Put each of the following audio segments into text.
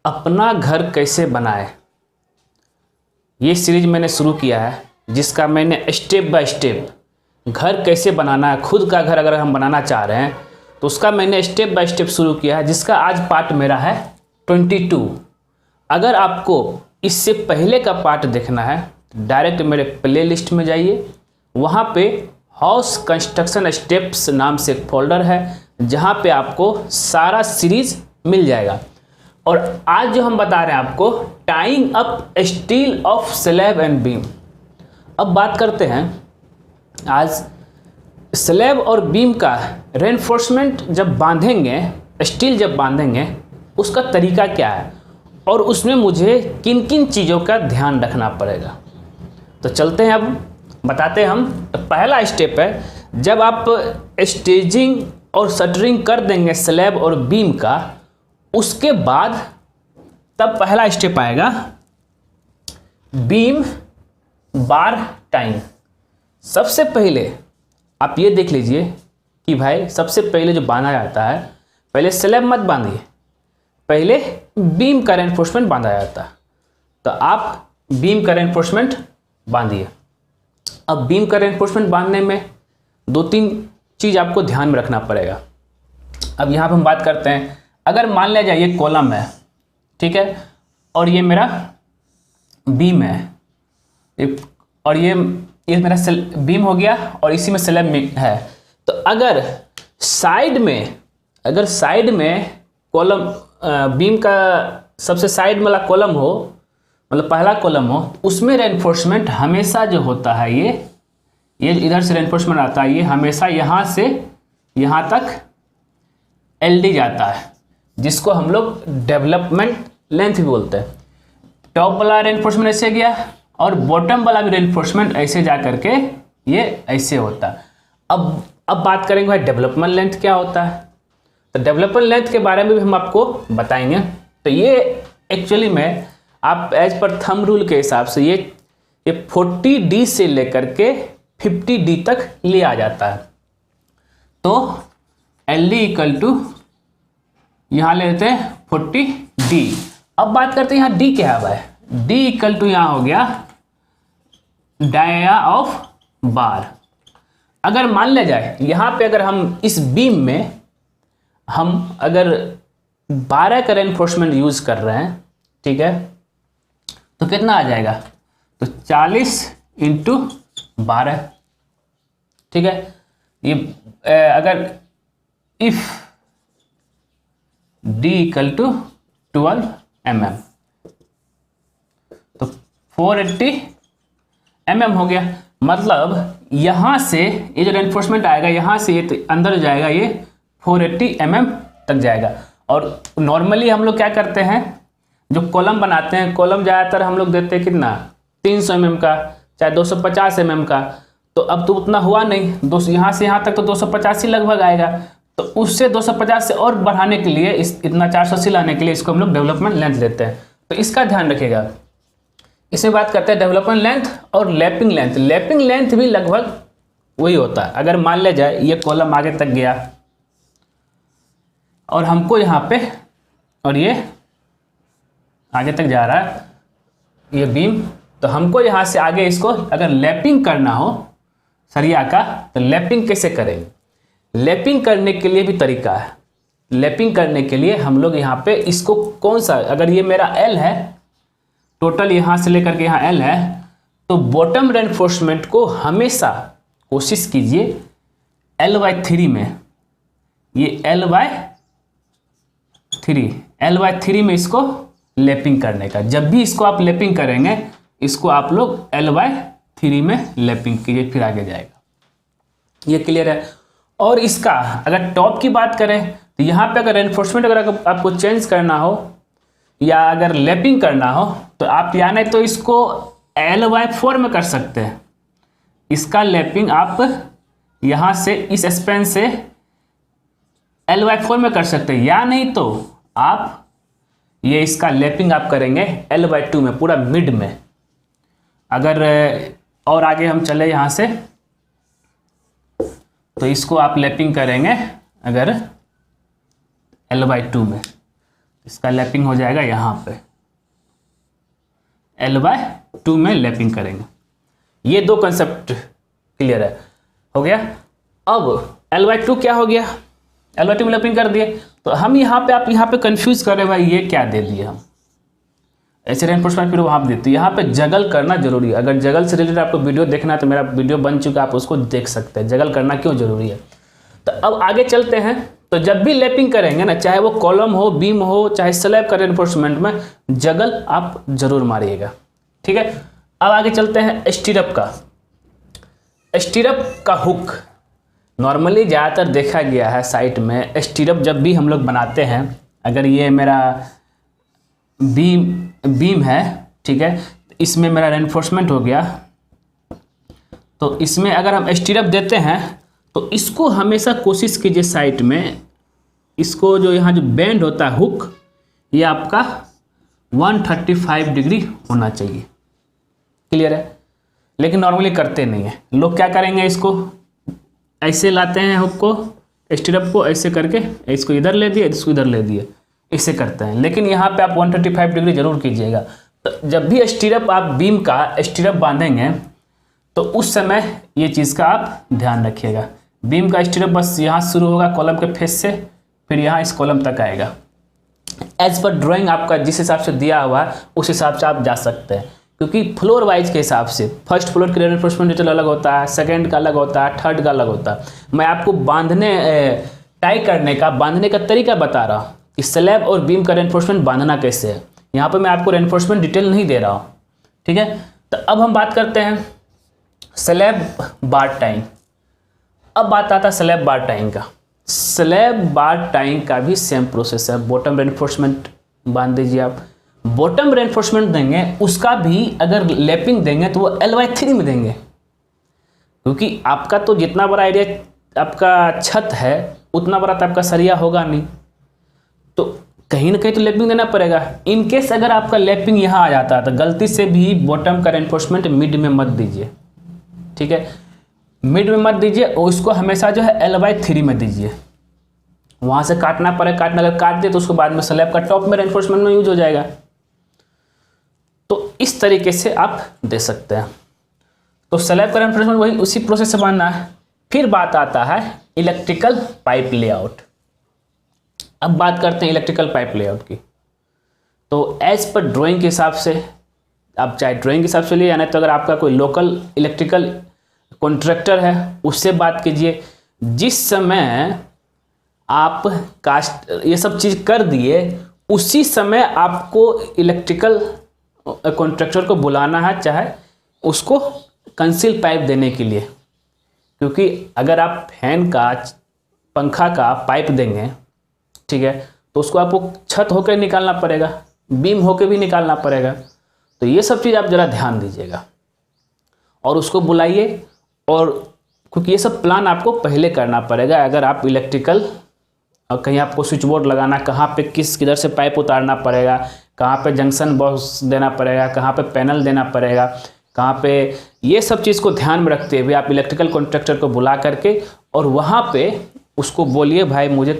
अपना घर कैसे बनाए, ये सीरीज मैंने शुरू किया है, जिसका मैंने स्टेप बाय स्टेप घर कैसे बनाना है, खुद का घर अगर हम बनाना चाह रहे हैं तो उसका मैंने स्टेप बाय स्टेप शुरू किया है, जिसका आज पार्ट मेरा है 22। अगर आपको इससे पहले का पार्ट देखना है डायरेक्ट मेरे प्ले लिस्ट में जाइए, वहाँ पे हाउस कंस्ट्रक्शन स्टेप्स नाम से एक फोल्डर है जहाँ पे आपको सारा सीरीज मिल जाएगा। और आज जो हम बता रहे हैं आपको tying up steel of slab and beam. अब बात करते हैं आज स्लैब और बीम का रेनफोर्समेंट जब बांधेंगे, स्टील जब बांधेंगे उसका तरीका क्या है और उसमें मुझे किन किन चीज़ों का ध्यान रखना पड़ेगा। तो चलते हैं, अब बताते हैं हम। तो पहला स्टेप है, जब आप स्टेजिंग और शटरिंग कर देंगे स्लैब और बीम का, उसके बाद तब पहला स्टेप आएगा बीम बार टाइम। सबसे पहले आप ये देख लीजिए कि भाई सबसे पहले जो बांधा जाता है, पहले स्लैब मत बांधिए, पहले बीम का रेनफोर्समेंट बांधा जाता है। तो आप बीम का रेनफोर्समेंट बांधिए। अब बीम का रेनफोर्समेंट बांधने में 2-3 चीज़ आपको ध्यान में रखना पड़ेगा। अब यहाँ पर हम बात करते हैं, अगर मान लिया जाए ये कॉलम है, ठीक है, और ये मेरा बीम है, और ये मेरा बीम हो गया और इसी में स्लैब है। तो अगर साइड में कॉलम बीम का सबसे साइड वाला कॉलम हो, मतलब पहला कॉलम हो, उसमें रेनफोर्समेंट हमेशा जो होता है ये इधर से रेनफोर्समेंट आता है, ये हमेशा यहाँ से यहाँ तक LD जाता है, जिसको हम लोग डेवलपमेंट लेंथ भी बोलते हैं। टॉप वाला रेनफोर्समेंट ऐसे गया और बॉटम वाला भी रेनफोर्समेंट ऐसे जा करके ये ऐसे होता है। अब बात करेंगे भाई डेवलपमेंट लेंथ क्या होता है। तो डेवलपमेंट लेंथ के बारे में भी हम आपको बताएंगे। तो ये एक्चुअली में आप एज पर थंब रूल के हिसाब से ये 40D से लेकर के 50D तक ले आ जाता है। तो LD इक्वल टू यहाँ ले लेते हैं 40D। अब बात करते हैं यहाँ D क्या है भाई। D इक्वल टू यहाँ हो गया डाया ऑफ बार। अगर मान लिया जाए यहाँ पे अगर हम इस बीम में हम अगर 12 का रेनफोर्समेंट यूज कर रहे हैं, ठीक है, तो कितना आ जाएगा, तो 40 इंटू 12, ठीक है। ये अगर if D equal to 12 mm तो 480 mm हो गया। मतलब यहाँ से ये जो रेनफोर्समेंट आएगा यहाँ से ये अंदर जाएगा, ये 480 mm तक जाएगा। और नॉर्मली हम लोग क्या करते हैं, जो कॉलम बनाते हैं, कॉलम ज़्यादातर हम लोग देते हैं कितना, 300 mm का, चाहे 250 mm का। तो अब तो उतना हुआ नहीं, यहाँ से यहाँ तक तो 250 ही लगभग आएगा। तो उससे 250 से और बढ़ाने के लिए इतना 480 लाने के लिए इसको हम लोग डेवलपमेंट लेंथ लेते हैं। तो इसका ध्यान रखिएगा। इसमें बात करते हैं डेवलपमेंट लेंथ और लैपिंग लेंथ। लैपिंग लेंथ भी लगभग वही होता है। अगर मान लिया जाए ये कॉलम आगे तक गया और हमको यहाँ पे, और ये आगे तक जा रहा है ये बीम, तो हमको यहाँ से आगे इसको अगर लैपिंग करना हो सरिया का, तो लैपिंग कैसे करेंगे। लैपिंग करने के लिए भी तरीका है। लैपिंग करने के लिए हम लोग यहाँ पे इसको कौन सा, अगर ये मेरा L है, टोटल यहाँ से लेकर के यहाँ L है, तो बॉटम रेनफोर्समेंट को हमेशा कोशिश कीजिए L/3 में, ये L/3 में इसको लैपिंग करने का। जब भी इसको आप लैपिंग करेंगे, इसको आप लोग L/3 में लैपिंग कीजिए, फिर आगे जाएगा। ये क्लियर है। और इसका अगर टॉप की बात करें तो यहाँ पे अगर रेनफोर्समेंट अगर आपको चेंज करना हो या अगर लैपिंग करना हो, तो आप या नहीं तो इसको L/4 में कर सकते हैं। इसका लैपिंग आप यहाँ से इस स्पेन से L/4 में कर सकते हैं, या नहीं तो आप ये इसका लैपिंग आप करेंगे L/2 में, पूरा मिड में। अगर और आगे हम चले यहाँ से, तो इसको आप लैपिंग करेंगे अगर L/2 में। इसका लैपिंग हो जाएगा यहाँ पे, L/2 में लैपिंग करेंगे। ये दो कंसेप्ट क्लियर है, हो गया। अब L/2 क्या हो गया, L/2 में लैपिंग कर दिए। तो हम यहाँ पे, आप यहाँ पे कंफ्यूज कर रहे हैं भाई ये क्या दे दिए हम, ऐसे रेनफोर्समेंट फिर वहाँ देते। यहाँ पे जगल करना जरूरी है। अगर जगल से रिलेटेड आपको वीडियो देखना है तो मेरा वीडियो बन चुका है, आप उसको देख सकते हैं, जगल करना क्यों जरूरी है। तो अब आगे चलते हैं। तो जब भी लैपिंग करेंगे ना, चाहे वो कॉलम हो, बीम हो, चाहे स्लैब का रेनफोर्समेंट में, जगल आप जरूर मारिएगा, ठीक है। अब आगे चलते हैं स्टीरअप का। स्टीरअप का हुक नॉर्मली ज़्यादातर देखा गया है साइट में। स्टीरअप जब भी हम लोग बनाते हैं, अगर ये मेरा बीम है, ठीक है, इसमें मेरा रेनफोर्समेंट हो गया, तो इसमें अगर हम स्टीरअप देते हैं तो इसको हमेशा कोशिश कीजिए साइट में, इसको जो यहाँ जो बेंड होता है हुक, ये आपका 135 डिग्री होना चाहिए, क्लियर है। लेकिन नॉर्मली करते नहीं है लोग। क्या करेंगे, इसको ऐसे लाते हैं हुक को, स्टीरअप को ऐसे करके इसको इधर ले दिए, इसको इधर ले दिए, इसे करते हैं। लेकिन यहाँ पे आप 135 डिग्री जरूर कीजिएगा। तो जब भी स्टीरअप आप बीम का स्टीरअप बांधेंगे तो उस समय ये चीज़ का आप ध्यान रखिएगा। बीम का स्टीरअप बस यहाँ शुरू होगा कॉलम के फेस से, फिर यहाँ इस कॉलम तक आएगा। एज पर ड्राइंग आपका जिस हिसाब से दिया हुआ है उस हिसाब से आप जा सकते हैं, क्योंकि फ्लोर वाइज के हिसाब से फर्स्ट फ्लोर के रेनफोर्समेंट डिटेल अलग होता है, सेकंड का अलग होता है, थर्ड का अलग होता है। मैं आपको टाई करने का, बांधने का तरीका बता रहा हूँ कि स्लैब और बीम का रेनफोर्समेंट बांधना कैसे है। यहाँ पे मैं आपको रेनफोर्समेंट डिटेल नहीं दे रहा हूँ, ठीक है। तो अब हम बात करते हैं स्लैब बार टाइंग। अब बात आता है स्लैब बार टाइंग का। स्लैब बार टाइंग का भी सेम प्रोसेस है। बॉटम रेनफोर्समेंट बांध दीजिए आप, बॉटम रेनफोर्समेंट देंगे, उसका भी अगर लैपिंग देंगे तो वो L/3 में देंगे, क्योंकि आपका तो जितना बड़ा एरिया आपका छत है उतना बड़ा तो आपका सरिया होगा नहीं, तो कहीं ना कहीं तो लैपिंग देना पड़ेगा। इनकेस अगर आपका लैपिंग यहाँ आ जाता है तो गलती से भी बॉटम का रेनफोर्समेंट मिड में मत दीजिए, ठीक है, मिड में मत दीजिए, और उसको हमेशा जो है L/3 में दीजिए। वहाँ से काटना पड़ेगा, अगर काट दे तो उसको बाद में स्लैब का टॉप में रेनफोर्समेंट में यूज हो जाएगा। तो इस तरीके से आप दे सकते हैं। तो स्लैब का रेनफोर्समेंट वही उसी प्रोसेस से बांधना है। फिर बात आता है इलेक्ट्रिकल पाइप लेआउट। अब बात करते हैं इलेक्ट्रिकल पाइप लेआउट की। तो एज पर ड्राइंग के हिसाब से, आप चाहे ड्राइंग के हिसाब से लिए या नहीं तो अगर आपका कोई लोकल इलेक्ट्रिकल कॉन्ट्रैक्टर है उससे बात कीजिए। जिस समय आप कास्ट ये सब चीज़ कर दिए उसी समय आपको इलेक्ट्रिकल कॉन्ट्रैक्टर को बुलाना है, चाहे उसको कंसील पाइप देने के लिए। क्योंकि अगर आप फैन का, पंखा का पाइप देंगे, ठीक है, तो उसको आपको छत होकर निकालना पड़ेगा, बीम होकर भी निकालना पड़ेगा। तो ये सब चीज़ आप ज़रा ध्यान दीजिएगा और उसको बुलाइए। और क्योंकि ये सब प्लान आपको पहले करना पड़ेगा। अगर आप इलेक्ट्रिकल और कहीं आपको स्विच बोर्ड लगाना, कहाँ पे किधर से पाइप उतारना पड़ेगा, कहाँ पे जंक्शन बॉक्स देना पड़ेगा, कहाँ पे पैनल देना पड़ेगा, कहाँ पे, ये सब चीज़ को ध्यान में रखते हुए आप इलेक्ट्रिकल कॉन्ट्रैक्टर को बुला करके और वहाँ पे उसको बोलिए भाई मुझे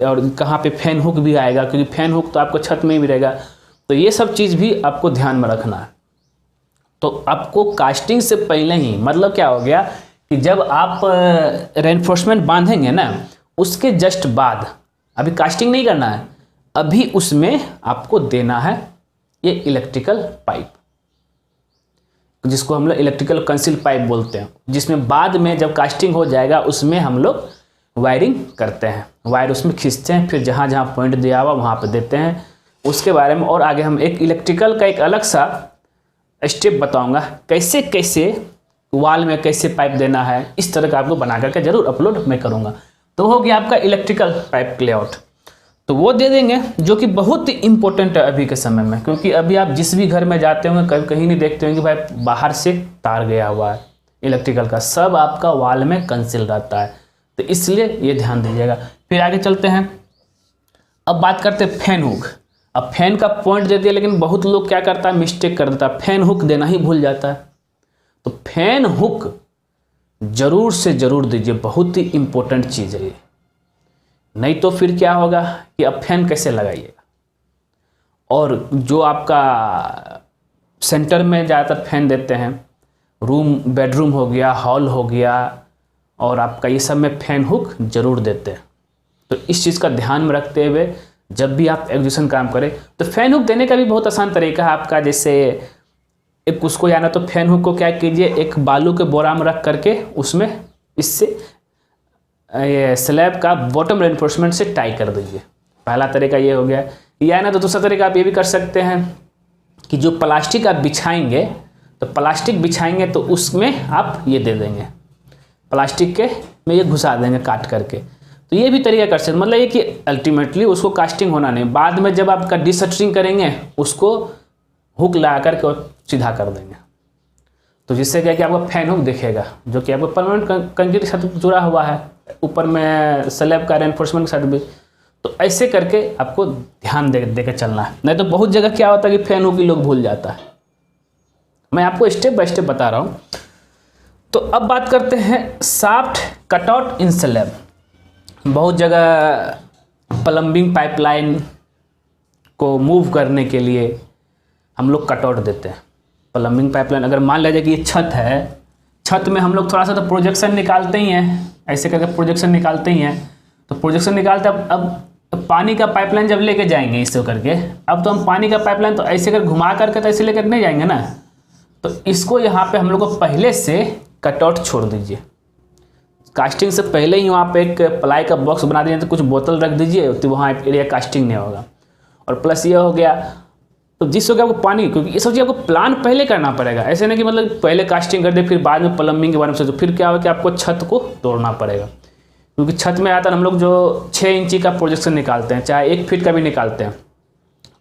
और कहाँ पे फैन हुक भी आएगा, क्योंकि फैन हुक तो आपको छत में ही रहेगा। तो ये सब चीज़ भी आपको ध्यान में रखना है। तो आपको कास्टिंग से पहले ही, मतलब क्या हो गया कि जब आप रेनफोर्समेंट बांधेंगे ना, उसके जस्ट बाद, अभी कास्टिंग नहीं करना है, अभी उसमें आपको देना है ये इलेक्ट्रिकल पाइप, जिसको हम लोग इलेक्ट्रिकल कंसील पाइप बोलते हैं, जिसमें बाद में जब कास्टिंग हो जाएगा उसमें हम लोग वायरिंग करते हैं, वायर उसमें खींचते हैं, फिर जहाँ जहाँ पॉइंट दिया हुआ वहाँ पे देते हैं। उसके बारे में और आगे हम एक इलेक्ट्रिकल का एक अलग सा स्टेप बताऊंगा, कैसे कैसे वॉल में कैसे पाइप देना है, इस तरह का आपको बना करके जरूर अपलोड मैं करूंगा। तो हो गया आपका इलेक्ट्रिकल पाइप लेआउट, तो वो दे देंगे, जो कि बहुत ही इंपॉर्टेंट है अभी के समय में। क्योंकि अभी आप जिस भी घर में जाते होंगे कहीं नहीं देखते होंगे कि भाई बाहर से तार गया हुआ है इलेक्ट्रिकल का, सब आपका वॉल में कंसील रहता है। तो इसलिए ये ध्यान दीजिएगा। फिर आगे चलते हैं, अब बात करते हैं फैन हुक। अब फैन का पॉइंट दे दिया, लेकिन बहुत लोग क्या करता है, मिस्टेक कर देता है, फैन हुक देना ही भूल जाता है। तो फैन हुक जरूर से जरूर दीजिए, बहुत ही इंपॉर्टेंट चीज़ है ये। नहीं तो फिर क्या होगा कि अब फैन कैसे लगाइएगा, और जो आपका सेंटर में ज़्यादातर फैन देते हैं, रूम बेडरूम हो गया, हॉल हो गया, और आपका ये सब में फैन हुक जरूर देते हैं। तो इस चीज़ का ध्यान में रखते हुए जब भी आप एग्जीक्यूशन काम करें तो फैन हुक देने का भी बहुत आसान तरीका है आपका। जैसे एक उसको जाना तो फैन हुक को क्या कीजिए, एक बालू के बोरा में रख करके उसमें इससे ये स्लैब का बॉटम रेनफोर्समेंट से टाई कर दीजिए। पहला तरीका ये हो गया। या ना तो दूसरा तरीका आप ये भी कर सकते हैं कि जो प्लास्टिक आप बिछाएंगे, तो प्लास्टिक बिछाएंगे तो उसमें आप ये दे देंगे, प्लास्टिक के में ये घुसा देंगे काट करके। तो ये भी तरीका कर सकते, मतलब ये कि अल्टीमेटली उसको कास्टिंग होना नहीं, बाद में जब आपका डिसटरिंग करेंगे उसको हुक लगा करके और सीधा कर देंगे। तो जिससे क्या कि आपका फैन हुक दिखेगा जो कि आपको परमानेंट कंक्रीट के साथ जुड़ा हुआ है, ऊपर में स्लैब का रेनफोर्समेंट के साथ भी। तो ऐसे करके आपको ध्यान दे के चलना है, नहीं तो बहुत जगह क्या होता है कि फैन हुक ही लोग भूल जाता है। मैं आपको स्टेप बाय स्टेप बता रहा हूँ। तो अब बात करते हैं शाफ्ट कटआउट इन स्लैब। बहुत जगह प्लम्बिंग पाइपलाइन को मूव करने के लिए हम लोग कटआउट देते हैं। प्लम्बिंग पाइपलाइन अगर मान लीजिए कि ये छत है, छत में हम लोग थोड़ा सा तो प्रोजेक्शन निकालते ही हैं, ऐसे करके प्रोजेक्शन निकालते ही हैं। तो प्रोजेक्शन निकालते अब पानी का पाइपलाइन जब लेके जाएंगे इससे करके, अब तो हम पानी का पाइपलाइन तो ऐसे कर घुमा करके तो ऐसे लेकर नहीं जाएंगे ना। तो इसको यहाँ पे हम लोग को पहले से कटआउट छोड़ दीजिए। कास्टिंग से पहले ही वहाँ पे एक प्लाई का बॉक्स बना दीजिए, तो कुछ बोतल रख दीजिए, तो वहाँ एरिया कास्टिंग नहीं होगा। और प्लस ये हो गया, तो जिस हो गया आपको पानी, क्योंकि ये सब चीज़ आपको प्लान पहले करना पड़ेगा। ऐसे नहीं कि मतलब पहले कास्टिंग कर दे फिर बाद में प्लम्बिंग के बारे में सोचो, फिर क्या होगा कि आपको छत को तोड़ना पड़ेगा। क्योंकि छत में आता है हम लोग जो 6 इंची का प्रोजेक्शन निकालते हैं, चाहे 1 फीट का भी निकालते हैं,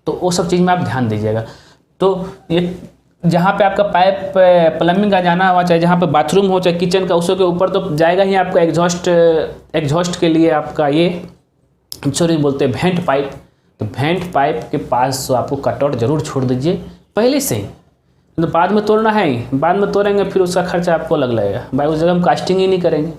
तो वो सब चीज़ में आप ध्यान दीजिएगा। तो ये जहाँ पे आपका पाइप प्लम्बिंग का जाना हुआ, चाहे जहाँ पे बाथरूम हो चाहे किचन का, उसके ऊपर तो जाएगा ही आपका एग्जॉस्ट के लिए आपका ये सॉरी बोलते हैं वेंट पाइप। तो वेंट पाइप के पास तो आपको कटआउट जरूर छोड़ दीजिए पहले से ही, तो बाद में तोड़ना है ही, बाद में तोड़ेंगे फिर उसका खर्चा आपको अलग लगेगा भाई, उस जगह हम कास्टिंग ही नहीं करेंगे।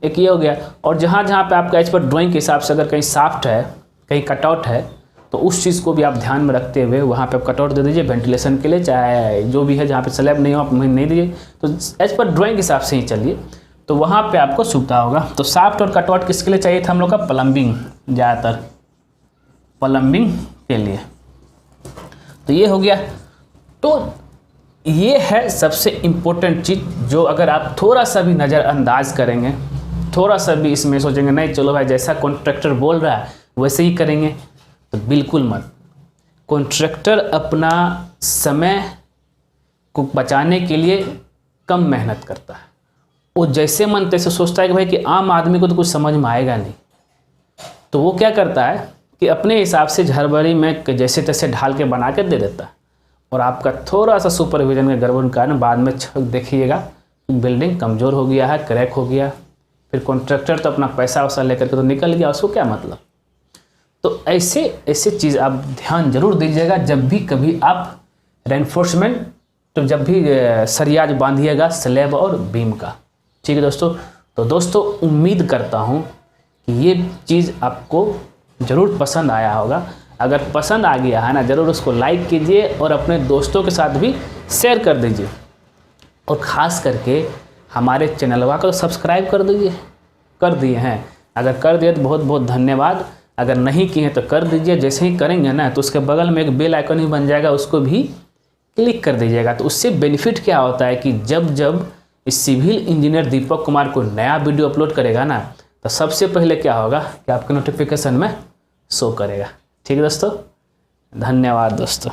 एक ये हो गया। और जहाँ जहाँ पे आपका एज पर ड्राइंग के हिसाब से अगर कहीं शाफ्ट है कहीं कटआउट है, तो उस चीज़ को भी आप ध्यान में रखते हुए वहाँ पे आप कटआउट दे दीजिए वेंटिलेशन के लिए, चाहे जो भी है। जहाँ पे स्लैब नहीं हो आप नहीं दीजिए, तो एज पर ड्राइंग के हिसाब से ही चलिए, तो वहाँ पे आपको सुविधा होगा। तो शाफ्ट और कटआउट किसके लिए चाहिए था हम लोग का? प्लम्बिंग, ज़्यादातर प्लम्बिंग के लिए। तो ये हो गया। तो ये है सबसे इम्पोर्टेंट चीज़ जो अगर आप थोड़ा सा भी नज़रअंदाज करेंगे, थोड़ा सा भी इसमें सोचेंगे नहीं चलो भाई जैसा कॉन्ट्रैक्टर बोल रहा है वैसे ही करेंगे, तो बिल्कुल मत। कॉन्ट्रैक्टर अपना समय को बचाने के लिए कम मेहनत करता है। वो जैसे मन तैसे सोचता है कि भाई कि आम आदमी को तो कुछ समझ में आएगा नहीं, तो वो क्या करता है कि अपने हिसाब से झरबड़ी में जैसे तैसे ढाल के बना के दे देता है। और आपका थोड़ा सा सुपरविजन के गड़बड़ के कारण बाद में देखिएगा बिल्डिंग कमज़ोर हो गया है, क्रैक हो गया, फिर कॉन्ट्रैक्टर तो अपना पैसा वैसा लेकर के तो निकल गया, उसको क्या मतलब। तो ऐसे चीज़ आप ध्यान जरूर दीजिएगा जब भी कभी आप रेनफोर्समेंट, तो जब भी सरियाज बांधिएगा स्लैब और बीम का। ठीक है दोस्तों। तो दोस्तों उम्मीद करता हूँ कि ये चीज़ आपको ज़रूर पसंद आया होगा। अगर पसंद आ गया है ना, ज़रूर उसको लाइक कीजिए और अपने दोस्तों के साथ भी शेयर कर दीजिए। और ख़ास करके हमारे चैनलवा को सब्सक्राइब कर दीजिए। कर दिए हैं? अगर कर दिए तो बहुत बहुत धन्यवाद। अगर नहीं किए तो कर दीजिए। जैसे ही करेंगे ना तो उसके बगल में एक बेल आइकन ही बन जाएगा, उसको भी क्लिक कर दीजिएगा। तो उससे बेनिफिट क्या होता है कि जब जब इस सिविल इंजीनियर दीपक कुमार को नया वीडियो अपलोड करेगा ना, तो सबसे पहले क्या होगा कि आपके नोटिफिकेशन में शो करेगा। ठीक है दोस्तों, धन्यवाद दोस्तों।